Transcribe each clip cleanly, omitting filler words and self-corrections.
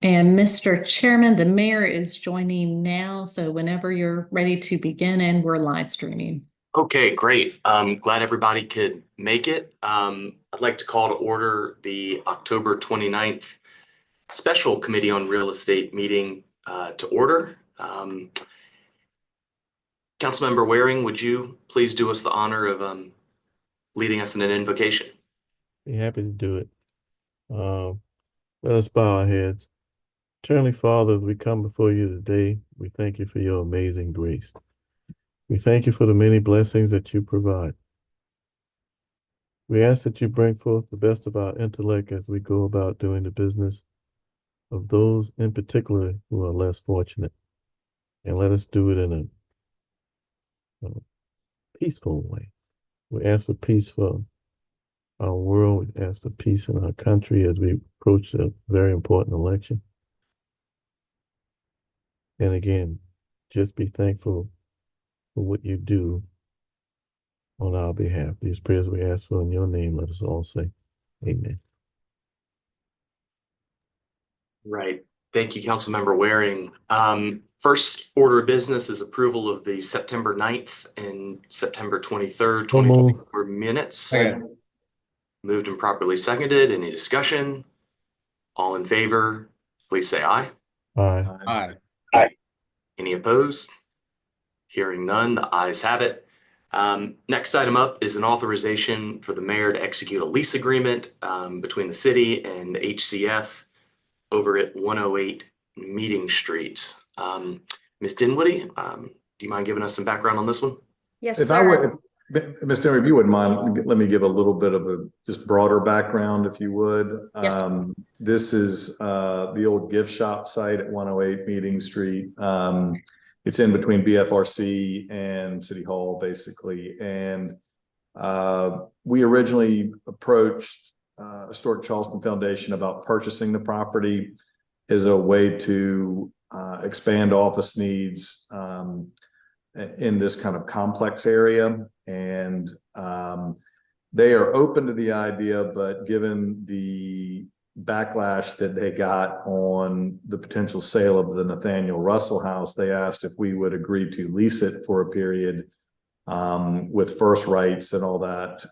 And Mr. Chairman, the mayor is joining now, so whenever you're ready to begin, and we're live streaming. Okay, great. Glad everybody could make it. I'd like to call to order the October 29th Special Committee on Real Estate meeting to order. Councilmember Waring, would you please do us the honor of leading us in an invocation? Be happy to do it. Um, Let us bow our heads. Eternally Father, as we come before you today, we thank you for your amazing grace. We thank you for the many blessings that you provide. We ask that you bring forth the best of our intellect as we go about doing the business of those in particular who are less fortunate. And let us do it in a peaceful way. We ask for peace for our world. We ask for peace in our country as we approach a very important election. And again, just be thankful for what you do on our behalf. These prayers we ask for in your name, let us all say, amen. Right. Thank you, Councilmember Waring. First order of business is approval of the September 9th and September 23rd, 2024 minutes. Second. Moved and properly seconded. Any discussion? All in favor, please say aye. Aye. Aye. Any opposed? Hearing none, the ayes have it. Next item up is an authorization for the mayor to execute a lease agreement between the city and the HCF over at 108 Meeting Street. Ms. Dinwiddie, do you mind giving us some background on this one? Yes, If sir. I would, Ms. Denver, if you wouldn't mind, let me give a little bit of a just broader background, if you would. Yes. This is the old gift shop site at 108 Meeting Street. It's in between BFRC and City Hall, basically. And we originally approached Historic Charleston Foundation about purchasing the property as a way to expand office needs in this kind of complex area. And they are open to the idea, but given the backlash that they got on the potential sale of the Nathaniel Russell House, they asked if we would agree to lease it for a period with first rights and all that.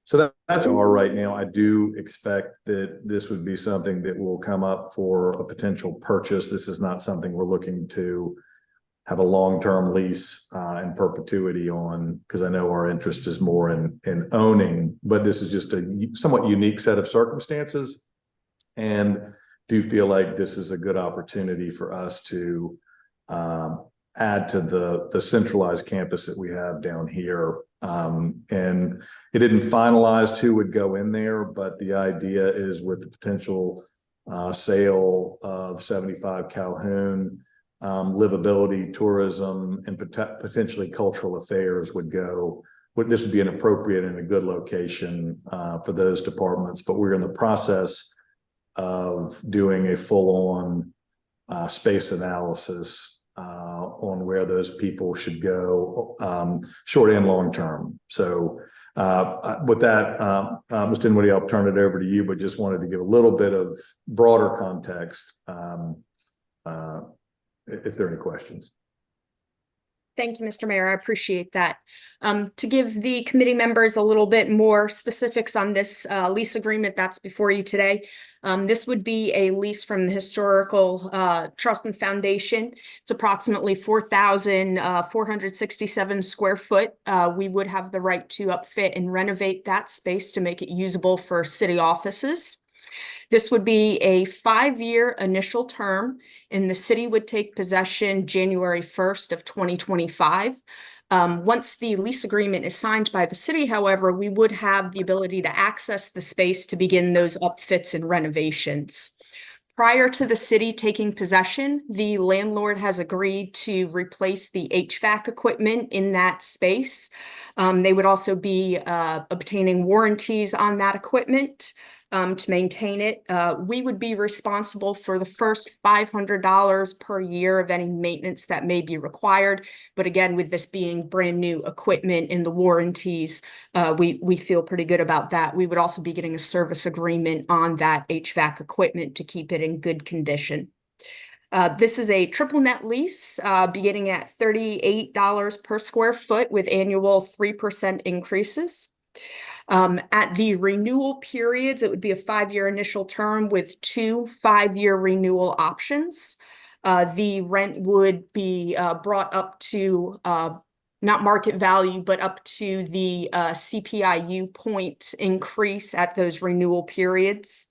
So that's all right now. I do expect that this would be something that will come up for a potential purchase. This is not something we're looking to have a long-term lease in perpetuity on, because I know our interest is more in owning, but this is just a somewhat unique set of circumstances, and do feel like this is a good opportunity for us to add to the centralized campus that we have down here. And it didn't finalize who would go in there, but the idea is with the potential sale of 75 Calhoun, livability, tourism, and potentially cultural affairs would go. This would be an appropriate and a good location for those departments, but we're in the process of doing a full-on space analysis on where those people should go, short and long term. So with that, Ms. Dinwiddie, I'll turn it over to you, but just wanted to give a little bit of broader context if there are any questions. Thank you, Mr. Mayor. I appreciate that. To give the committee members a little bit more specifics on this lease agreement that's before you today, this would be a lease from the Historical Charleston Foundation. It's approximately 4,467 square foot. We would have the right to upfit and renovate that space to make it usable for city offices. This would be a 5-year initial term, and the city would take possession January 1st of 2025. Once the lease agreement is signed by the city, however, we would have the ability to access the space to begin those upfits and renovations. Prior to the city taking possession, the landlord has agreed to replace the HVAC equipment in that space. They would also be obtaining warranties on that equipment. to maintain it. We would be responsible for the first $500 per year of any maintenance that may be required. But again, with this being brand new equipment and the warranties, we feel pretty good about that. We would also be getting a service agreement on that HVAC equipment to keep it in good condition. This is a triple net lease, beginning at $38 per square foot with annual 3% increases. At the renewal periods, it would be a 5-year initial term with 2 5-year renewal options. The rent would be brought up to not market value, but up to the CPIU point increase at those renewal periods.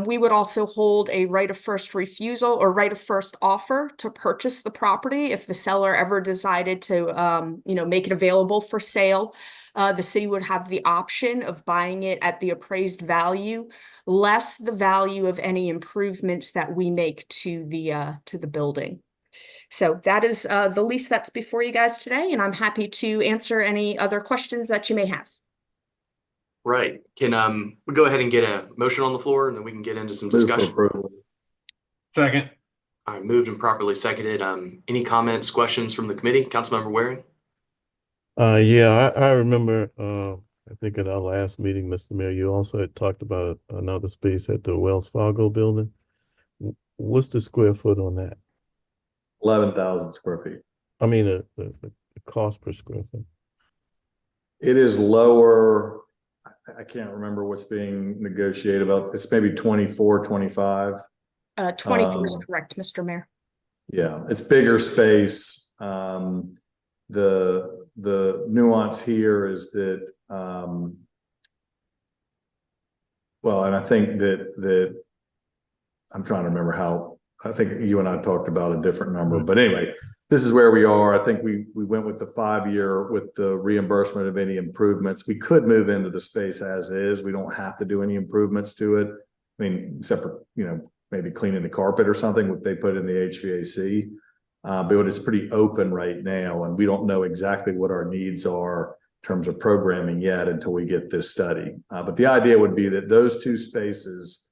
We would also hold a right of first refusal or right of first offer to purchase the property if the seller ever decided to, make it available for sale. The city would have the option of buying it at the appraised value, less the value of any improvements that we make to the building. So that is the lease that's before you guys today, and I'm happy to answer any other questions that you may have. Right. Can we go ahead and get a motion on the floor and then we can get into some Move for discussion? approval. Second. All right, moved and properly seconded. Any comments, questions from the committee? Councilmember Waring? Yeah, I remember, I think at our last meeting, Mr. Mayor, you also had talked about another space at the Wells Fargo building. What's the square foot on that? 11,000 square feet. I mean, the cost per square foot. It is lower. I can't remember what's being negotiated about. It's maybe 24, 25. 24 is correct, Mr. Mayor. Yeah, it's bigger space. The nuance here is that, and I think that I'm trying to remember how, I think you and I talked about a different number, but anyway, this is where we are. I think we went with the 5-year with the reimbursement of any improvements. We could move into the space as is. We don't have to do any improvements to it. I mean, except for, maybe cleaning the carpet or something, what they put in the HVAC. But it's pretty open right now, and we don't know exactly what our needs are in terms of programming yet until we get this study. But the idea would be that those 2 spaces,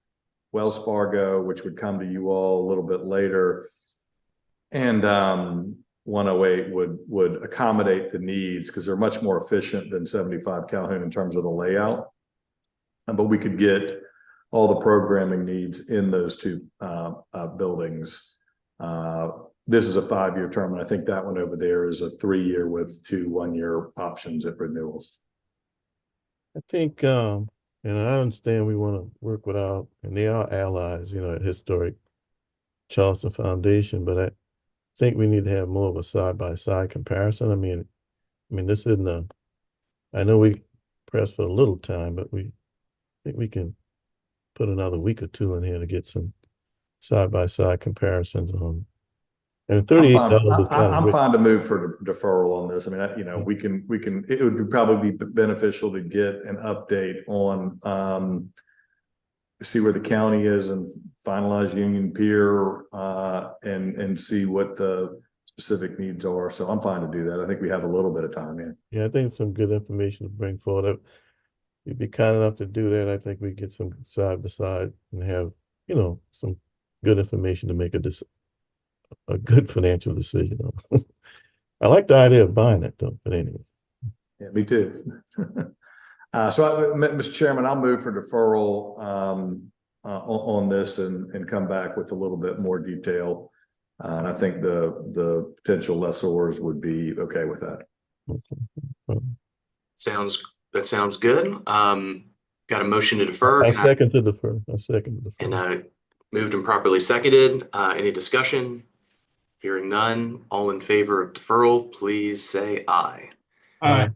Wells Fargo, which would come to you all a little bit later, and 108 would accommodate the needs because they're much more efficient than 75 Calhoun in terms of the layout. But we could get all the programming needs in those 2 buildings. This is a 5-year term, and I think that one over there is a 3-year with 2 1-year options at renewals. I think, and I understand we want to work with and they are allies, at Historic Charleston Foundation, but I think we need to have more of a side-by-side comparison. I mean, this isn't I know we pressed for a little time, but I think we can put another week or 2 in here to get some side-by-side comparisons on. And $38 I'm fine to move for deferral on this. I mean, we can, it would probably be beneficial to get an update on, see where the county is and finalize Union Pier, and see what the specific needs are. So I'm fine to do that. I think we have a little bit of time in. Yeah, I think some good information to bring forward. You'd be kind enough to do that. I think we get some side by side and have, some good information to make a good financial decision. I like the idea of buying it though, but anyway. Yeah, me too. Mr. Chairman, I'll move for deferral on this and come back with a little bit more detail. And I think the potential lessors would be okay with that. That sounds good. Got a motion to defer. I second to defer. And moved and properly seconded. Any discussion? Hearing none. All in favor of deferral, please say aye. Aye.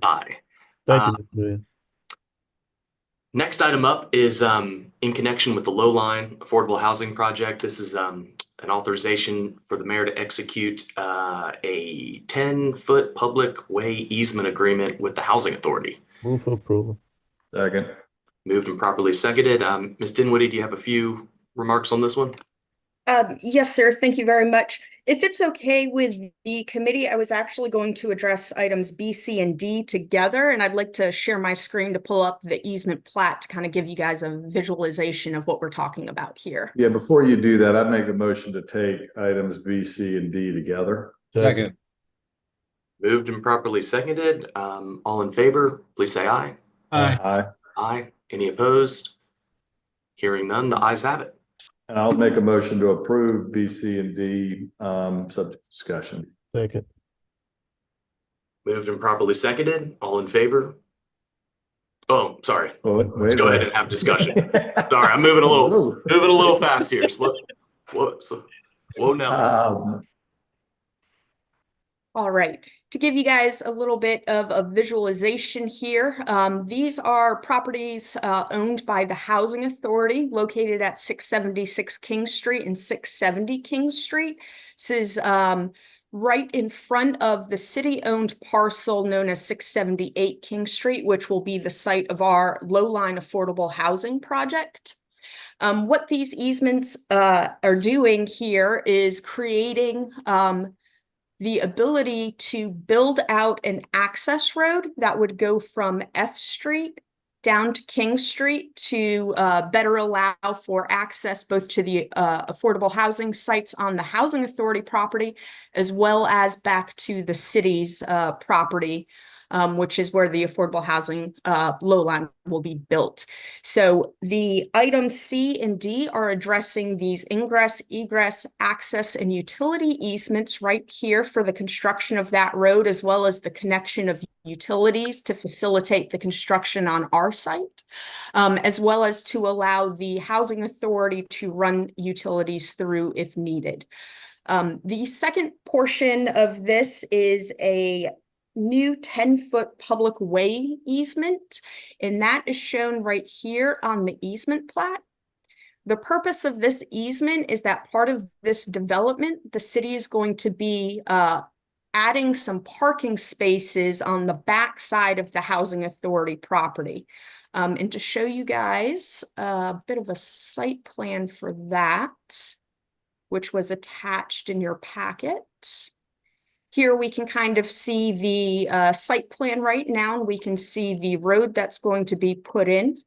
Aye. Thank you, Mr. Next item up is in connection with the Low Line Affordable Housing Project. This is an authorization for the mayor to execute a 10-foot public way easement agreement with the Housing Authority. Move for approval. Second. Moved and properly seconded. Ms. Dinwiddie, do you have a few remarks on this one? Yes, sir. Thank you very much. If it's okay with the committee, I was actually going to address items B, C, and D together, and I'd like to share my screen to pull up the easement plat to kind of give you guys a visualization of what we're talking about here. Yeah, before you do that, I'd make a motion to take items B, C, and D together. Second. Moved and properly seconded. All in favor, please say aye. Aye. Aye. Aye. Any opposed? Hearing none, the ayes have it. And I'll make a motion to approve B, C, and D, subject to discussion. Second. Moved and properly seconded. All in favor? Oh, sorry. Oh, Let's go ahead and have discussion. Sorry, I'm moving a little fast here. Whoops. Whoa, no. All right, to give you guys a little bit of a visualization here, these are properties owned by the Housing Authority located at 676 King Street and 670 King Street. This is right in front of the city-owned parcel known as 678 King Street, which will be the site of our low-line affordable housing project. What these easements are doing here is creating the ability to build out an access road that would go from F Street down to King Street to better allow for access both to the affordable housing sites on the Housing Authority property, as well as back to the city's property, which is where the affordable housing low line will be built. So the items C and D are addressing these ingress, egress, access, and utility easements right here for the construction of that road, as well as the connection of utilities to facilitate the construction on our site, as well as to allow the Housing Authority to run utilities through if needed. The second portion of this is a new 10-foot public way easement, and that is shown right here on the easement plat. The purpose of this easement is that part of this development, the city is going to be adding some parking spaces on the back side of the Housing Authority property. And to show you guys a bit of a site plan for that, which was attached in your packet. Here we can kind of see the site plan right now, and we can see the road that's going to be put in,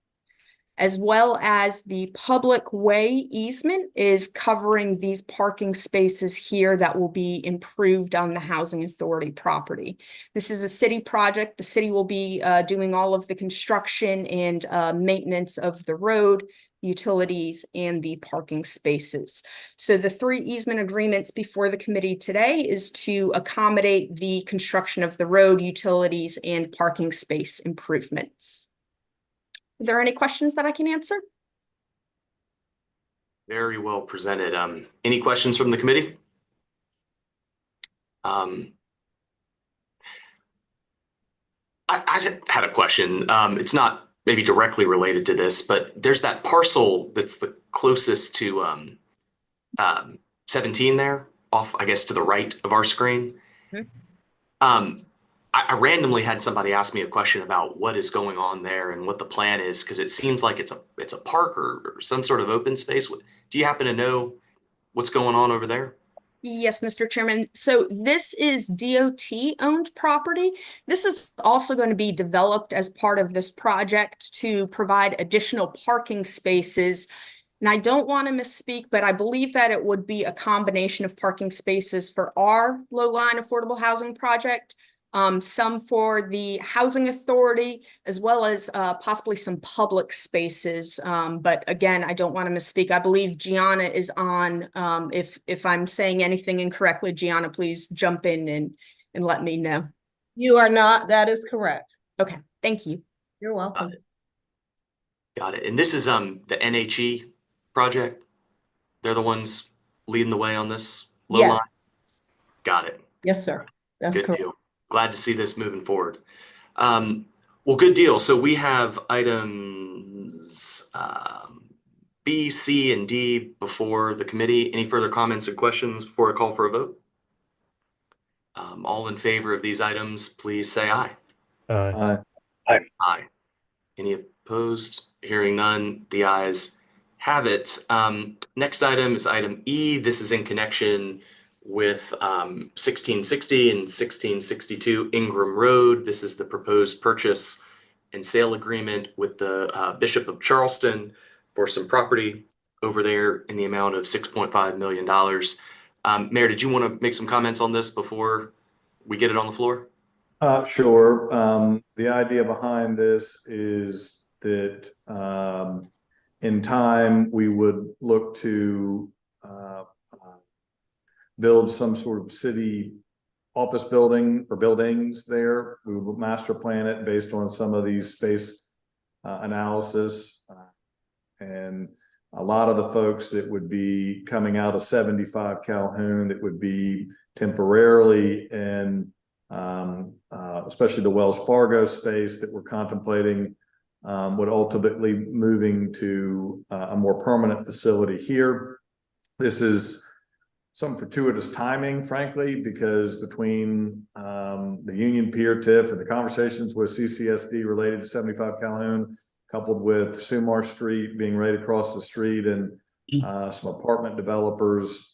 as well as the public way easement is covering these parking spaces here that will be improved on the Housing Authority property. This is a city project. The city will be doing all of the construction and maintenance of the road, utilities, and the parking spaces. So the three easement agreements before the committee today is to accommodate the construction of the road, utilities, and parking space improvements. Are there any questions that I can answer? Very well presented. Any questions from the committee? I had a question. It's not maybe directly related to this, but there's that parcel that's the closest to 17 there, off, I guess, to the right of our screen. I randomly had somebody ask me a question about what is going on there and what the plan is, because it seems like it's a park or some sort of open space. Do you happen to know what's going on over there? Yes, Mr. Chairman. So this is DOT-owned property. This is also going to be developed as part of this project to provide additional parking spaces. And I don't want to misspeak, but I believe that it would be a combination of parking spaces for our low-line affordable housing project, some for the Housing Authority, as well as possibly some public spaces. But again, I don't want to misspeak. I believe Gianna is on. If I'm saying anything incorrectly, Gianna, please jump in and let me know. You are not. That is correct. Okay, thank you. You're welcome. Got it. And this is the NHE project. They're the ones leading the way on this low Yes. line. Got it. Yes, sir. That's Good correct. deal. Glad to see this moving forward. Well, good deal. So we have items B, C, and D before the committee. Any further comments or questions before I call for a vote? All in favor of these items, please say aye. Aye. Aye. Any opposed? Hearing none, the ayes have it. Next item is item E. This is in connection with 1660 and 1662 Ingram Road. This is the proposed purchase and sale agreement with the Bishop of Charleston for some property over there in the amount of $6.5 million. Mayor, did you want to make some comments on this before we get it on the floor? Sure. The idea behind this is that in time we would look to build some sort of city office building or buildings there. We would master plan it based on some of these space analysis. And a lot of the folks that would be coming out of 75 Calhoun that would be temporarily in especially the Wells Fargo space that we're contemplating would ultimately moving to a more permanent facility here. This is some fortuitous timing, frankly, because between the Union Pier TIF and the conversations with CCSD related to 75 Calhoun, coupled with Sumar Street being right across the street and some apartment developers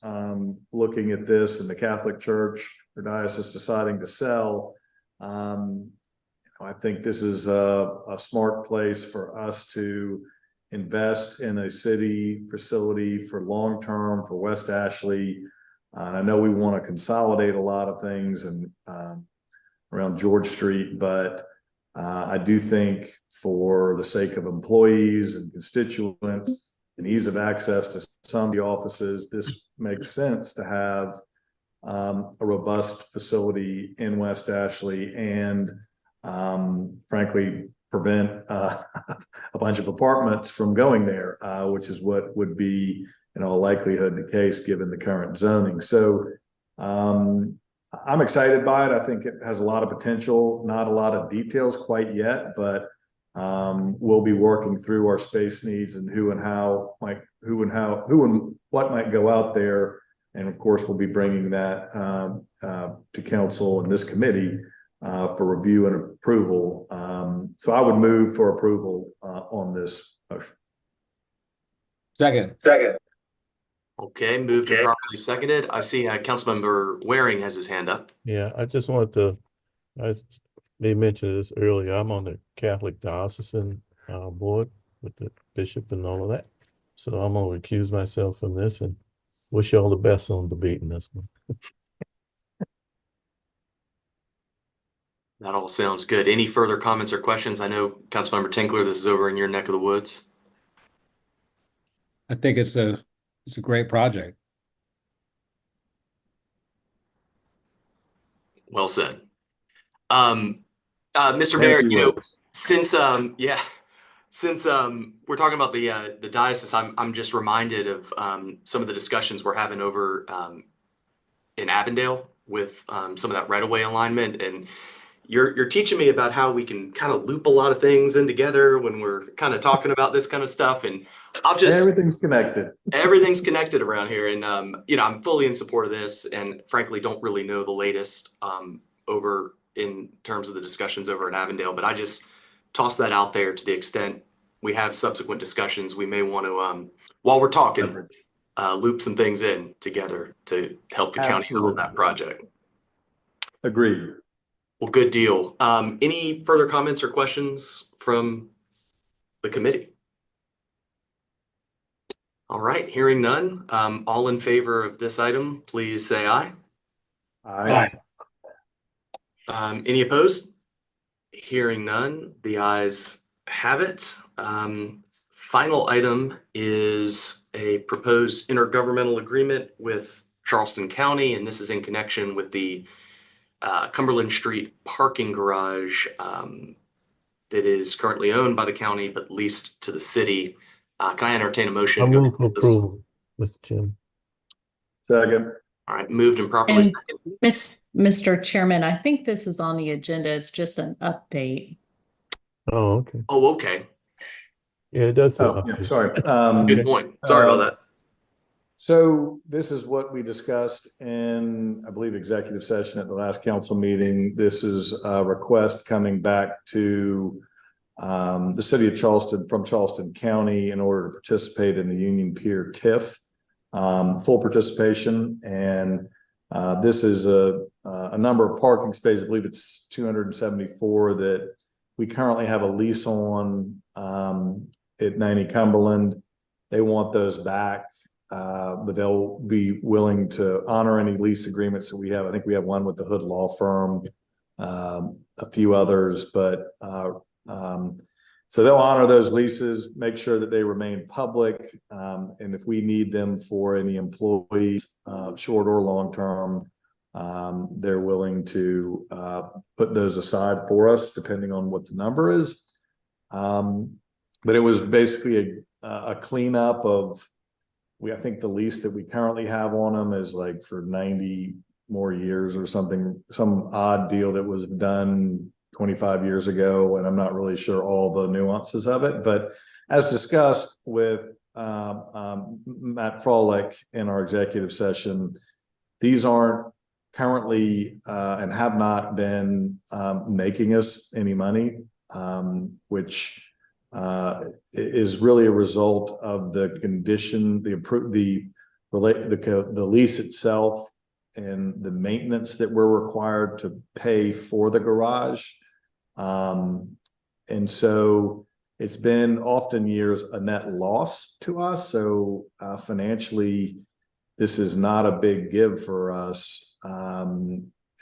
looking at this, and the Catholic Church or diocese deciding to sell, I think this is a smart place for us to invest in a city facility for long-term for West Ashley. And I know we want to consolidate a lot of things and around George Street, but I do think for the sake of employees and constituents and ease of access to some of the offices, this makes sense to have a robust facility in West Ashley and frankly prevent a bunch of apartments from going there, which is what would be in all likelihood the case given the current zoning. So I'm excited by it. I think it has a lot of potential, not a lot of details quite yet, but we'll be working through our space needs and who and what might go out there. And of course, we'll be bringing that to council and this committee for review and approval. So I would move for approval on this motion. Second. Okay, moved and properly seconded. I see Councilmember Waring has his hand up. Yeah, I just wanted to, I may mention this earlier, I'm on the Catholic Diocesan board with the bishop and all of that. So I'm gonna recuse myself from this and wish you all the best on debating this one. That all sounds good. Any further comments or questions? I know Councilmember Tinkler, this is over in your neck of the woods. I think it's a great project. Well said. Mr. Mayor, you know, since we're talking about the diocese, I'm just reminded of some of the discussions we're having over in Avondale with some of that right-of-way alignment, and you're teaching me about how we can kind of loop a lot of things in together when we're kind of talking about this kind of stuff, and Everything's connected. Everything's connected around here, and you know, I'm fully in support of this, and frankly don't really know the latest over in terms of the discussions over in Avondale, but I just toss that out there to the extent we have subsequent discussions, we may want to while we're talking loop some things in together to help the county on that project. Agreed. Well, good deal. Any further comments or questions from the committee? All right, hearing none. All in favor of this item, please say aye. Aye. Any opposed? Hearing none, the ayes have it. Final item is a proposed intergovernmental agreement with Charleston County, and this is in connection with the Cumberland Street parking garage that is currently owned by the county but leased to the city. Can I entertain a motion? I move for approval, Mr. Chairman. Second. All right, moved and properly And second. Mr. Chairman, I think this is on the agenda. It's just an update. Oh, okay. Oh, okay. Yeah, it does. Oh, yeah, sorry. Good point. Sorry about that. So this is what we discussed in, I believe, executive session at the last council meeting. This is a request coming back to the city of Charleston from Charleston County in order to participate in the Union Pier TIF, full participation. And This is a number of parking spaces. I believe it's 274 that we currently have a lease on at 90 Cumberland. They want those back, but they'll be willing to honor any lease agreements that we have. I think we have one with the Hood Law Firm, a few others, but so they'll honor those leases, make sure that they remain public, and if we need them for any employees, short or long term, they're willing to put those aside for us, depending on what the number is. But it was basically a cleanup of, I think the lease that we currently have on them is like for 90 more years or something, some odd deal that was done 25 years ago, and I'm not really sure all the nuances of it. But as discussed with Matt Froelich in our executive session, these aren't currently and have not been making us any money, which is really a result of the condition, the lease itself, and the maintenance that we're required to pay for the garage. And so it's been often years a net loss to us. So financially, this is not a big give for us.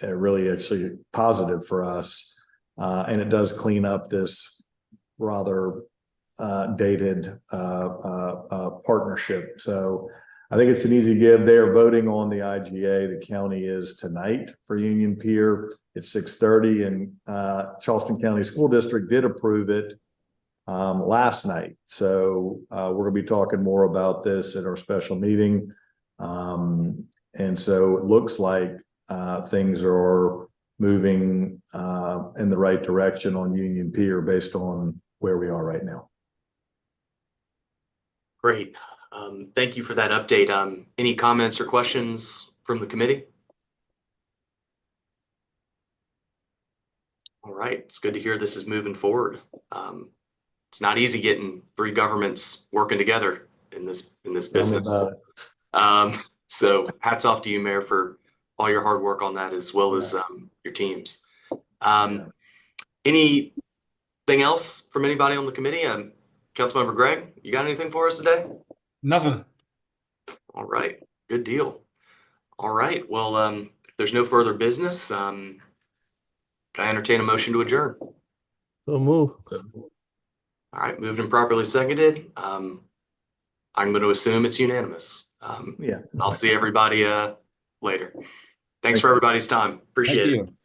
Really actually positive for us. And it does clean up this rather dated partnership. So I think it's an easy give. They are voting on the IGA. The county is tonight for Union Pier at 6:30, and Charleston County School District did approve it last night. So we're going to be talking more about this at our special meeting. And so it looks like things are moving in the right direction on Union Pier based on where we are right now. Great. Thank you for that update. Any comments or questions from the committee? All right, it's good to hear this is moving forward. It's not easy getting three governments working together in this business. So hats off to you, Mayor, for all your hard work on that, as well as your teams. Anything else from anybody on the committee? Councilmember Gregg, you got anything for us today? Nothing. All right, good deal. All right, well, if there's no further business, can I entertain a motion to adjourn? So move. All right, moved and properly seconded. I'm going to assume it's unanimous. I'll see everybody later. Thanks for everybody's time. Appreciate it. Thank you.